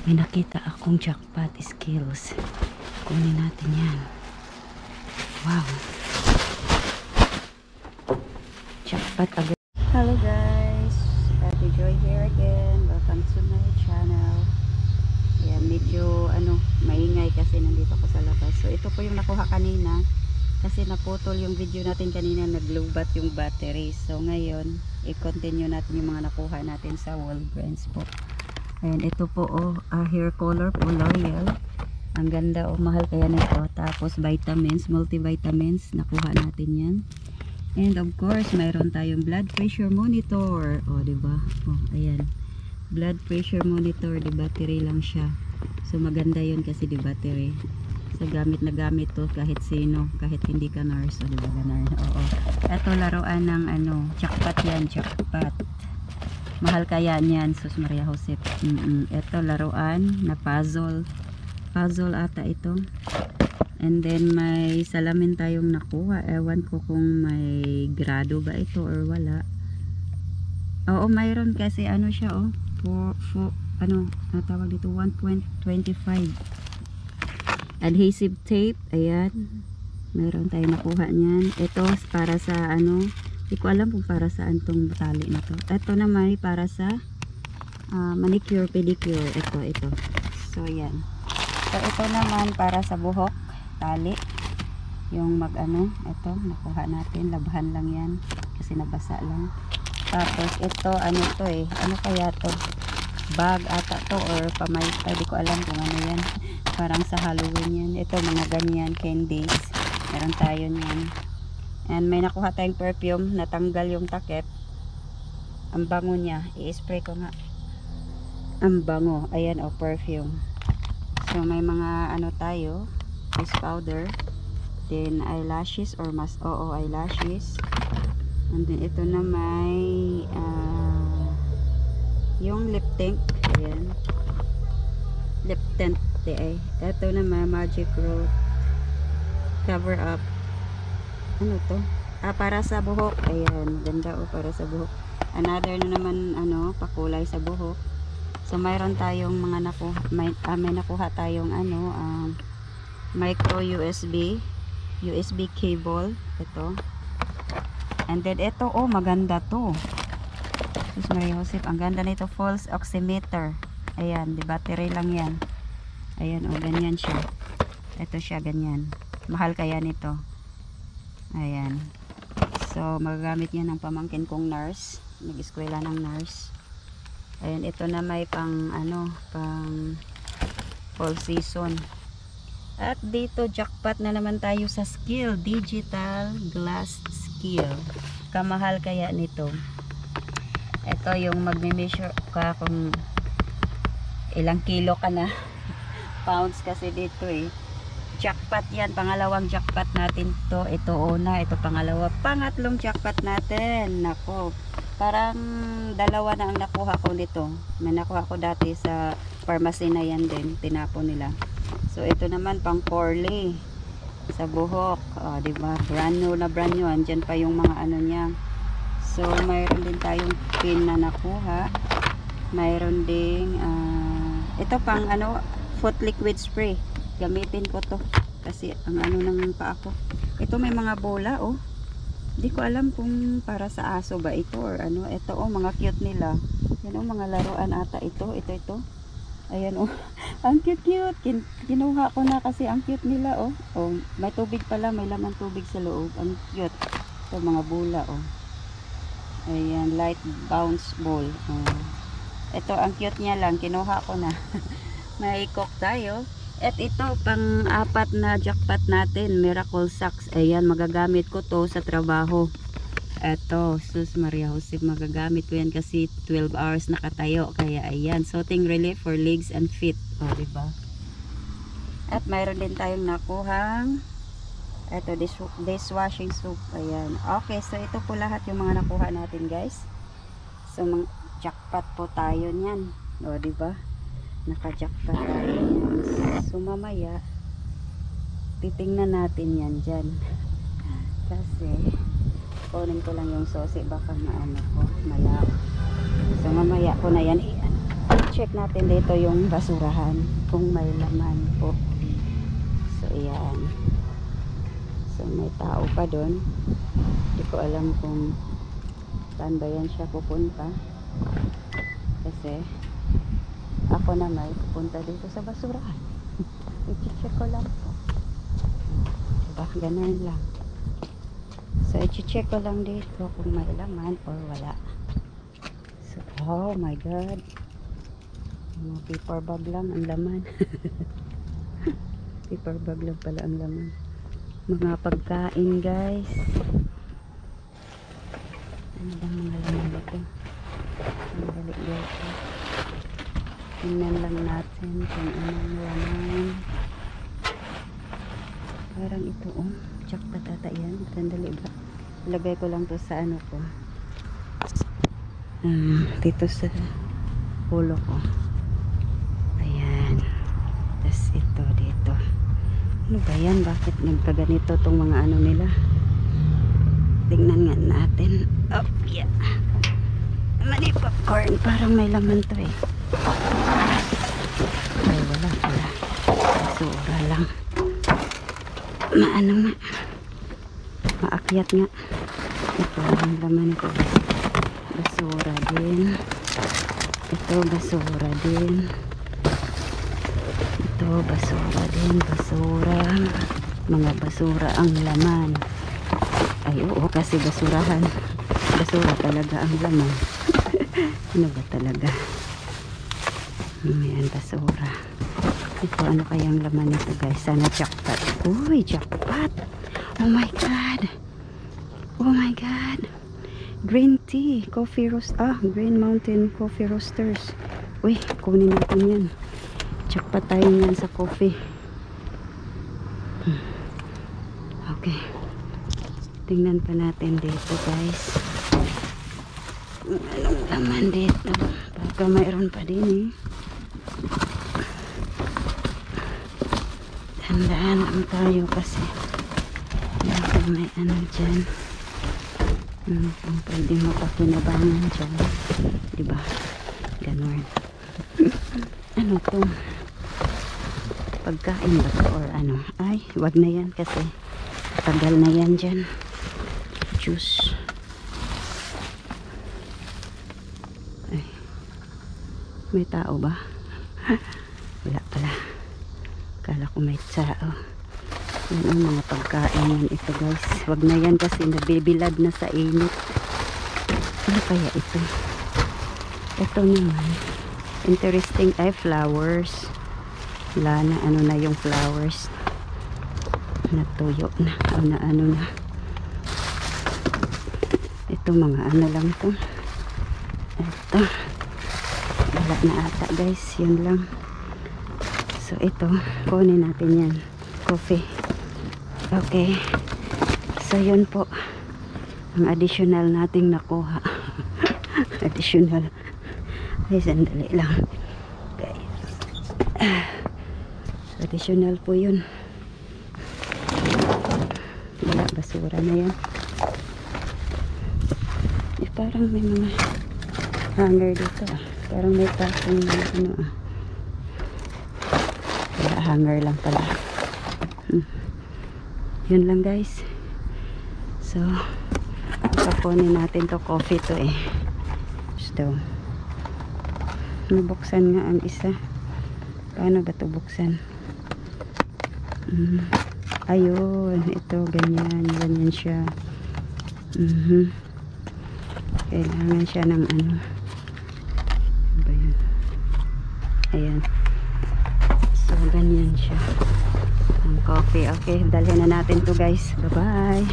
May nakita akong jackpot skills. Kunin natin yan. Wow. Jackpot agad. Hello guys. Ate Joy here again. Welcome to my channel. Yan, medyo maingay kasi nandito ako sa labas. So ito po yung nakuha kanina. Kasi naputol yung video natin kanina. Nag-lowbat yung battery. So ngayon, i-continue natin yung mga nakuha natin sa Walgreens po. And ito po hair color po L'Oreal. Ang ganda mahal kaya nito. Tapos vitamins, multivitamins, nakuha natin yan. And of course, mayroon tayong blood pressure monitor. Diba? Ayan. Blood pressure monitor, di battery lang siya. So maganda yun kasi di battery. So gamit na gamit to kahit sino, kahit hindi ka nurse. Diba ganun? Ito laruan ng jackpot yan, jackpot. Mahal kaya niyan, Sus Maria Josep. Ito laruan na puzzle. Puzzle ata ito. And then may salamin tayong nakuha. Ewan ko kung may grado ba ito or wala. Mayroon kasi siya natawag dito 1.25. Adhesive tape. Ayan. Mayroon tayong nakuha niyan. Ito para sa hindi ko alam kung para saan tong tali na to. Ito naman para sa manicure, pedicure. Ito. So, yan. So, ito naman para sa buhok. Tali. Yung ito, nakuha natin. Labhan lang yan. Kasi nabasa lang. Tapos, ito, ano kaya to? Bag ata to or pamaypay. Hindi ko alam kung ano yan. Parang sa Halloween yan. Ito, mga ganyan, candies. Meron tayo yan. And may nakuha tayong perfume, natanggal yung takip. Ang bango niya, i-spray ko nga. Ang bango, ayan perfume. So may mga tayo, face powder, then eyelashes or eyelashes. And then ito na may yung lip tint, ayan. Lip tint, ito na may Magic Growth cover up. Ano to? Para sa buhok. Ayan, ganda para sa buhok. Another na naman pakulay sa buhok. So mayroon tayong mga may nakuha tayong micro USB cable. Ito. And then ito maganda to. Sus Maria Josep, ang ganda nito, false oximeter. Ayan, di battery lang yan. Ayan, ganyan siya. Ito siya ganyan. Mahal kaya nito. Ayan. So, magagamit yan ng pamangkin kong nurse. Nag-eskwela ng nurse. Ayan, ito na may pang fall season. At dito, jackpot na naman tayo sa skill. Digital glass skill. Kamahal kaya nito. Ito yung magme-measure ka kung ilang kilo ka na. Pounds kasi dito jackpot yan, pangalawang jackpot natin to. Ito una, ito pangalawa, pangatlong jackpot natin. Nako, parang dalawa na ang nakuha ko dito. May nakuha ko dati sa pharmacy na yan din, tinapon nila. So ito naman pang Corley sa buhok, diba, brand new, andyan pa yung mga niya. So mayroon din tayong pin na nakuha. Mayroon ding ito pang foot liquid spray. Gamitin ko to kasi ang ng paa ko. Ito may mga bola Hindi ko alam kung para sa aso ba ito or Ito mga cute nila. Yan mga laruan ata ito. Ito. Ayan ang cute. Kinuha ko na kasi ang cute nila may tubig pala, may laman tubig sa loob. Ang cute. Ito mga bola Ayan, light bounce ball. Ito ang cute niya lang. Kinuha ko na. May cook tayo. At ito, pang-apat na jackpot natin, Miracle Socks. Ayan, magagamit ko to sa trabaho. Ito, Sus Maria Josep, magagamit ko yan kasi 12 hours nakatayo. Kaya ayan, soothing relief for legs and feet. Diba? At mayroon din tayong nakuhang ito, dishwashing soap. Ayan. Okay, so ito po lahat yung mga nakuha natin, guys. So, jackpot po tayo niyan. Diba? Naka-jackpot tayo. So mamaya titingnan natin yan dyan. Kasi kunin ko lang yung sosi, baka malak. So mamaya ko na yan i-check natin dito yung basurahan kung may laman po. So ayan. So may tao pa doon. Hindi ko alam kung saan ba yan siya pupunta. Kasi ako na may pupunta dito sa basurahan. I-check ko lang po. Diba? Ganun lang. So i-check ko lang dito kung may laman or wala. So, oh my god. Mga paper bag lang ang laman. Paper bag lang pala ang laman. Mga pagkain guys. Ano bang mga laman ito? Ang dali guys. Tingnan lang natin kung anong laman. Parang ito oh. Jackpot ata yan. Sandali ba? Lagay ko lang to sa ano ko. Dito sa ulo ko. Ayan. Tapos ito dito. Ano ba yan? Bakit nagkaganito tong mga ano nila? Tingnan nga natin. Oh, yeah. Mani popcorn. Parang may laman to eh. Ay, wala pala. Basura lang. Maano nga. Maakyat nga. Ito ang laman ko. Basura din. Ito basura din. Ito basura din. Basura. Mga basura ang laman. Ay oo kasi basurahan. Basura talaga ang laman. Ano ba talaga? Ayan basura. Ito ano kayang laman nito guys? Sana jackpot. Uy jackpot. Oh my god. Oh my god. Green tea, coffee roast. Green Mountain Coffee Roasters. Uy, kunin natin yan. Jackpot tayo yan sa coffee. Okay. Tingnan pa natin dito guys. Anong laman dito? Baka mayroon pa din eh. Tandaan lang tayo kasi baka may ano dyan. Kung pwede mapakinabangan dyan. Diba? Ganon. Ano to? Pagkain ba to or ano? Ay, wag na yan kasi tagal na yan dyan. Juice. Ay. May tao ba? Wala pala. Kala ko may tao. Yan ang mga pagkain yan ito guys. Wag na yan kasi nabibilad na sa init. Ano kaya ito? Ito naman. Interesting ay flowers. Wala na ano na yung flowers. Natuyo na. O na ano na. Ito mga ano lang to. Ito. Wala na ata guys. Yan lang. So ito. Kunin natin yan. Coffee. Okay. So yun po ang additional nating nakuha. Additional. Ay sandali lang. Okay. Additional po yun. Wala basura na yan. Eh, parang may mga hanger dito Parang may pasong ano Wala, hanger lang pala. Yun lang guys. So kukunin natin to coffee to eh. So nabuksan nga ang isa. Paano ba to buksan? Ayun, ito ganyan siya. Kailangan siya ng ano ba yun? Ayan. So ganyan siya ang coffee. Okay, dalhin na natin to guys. Bye bye.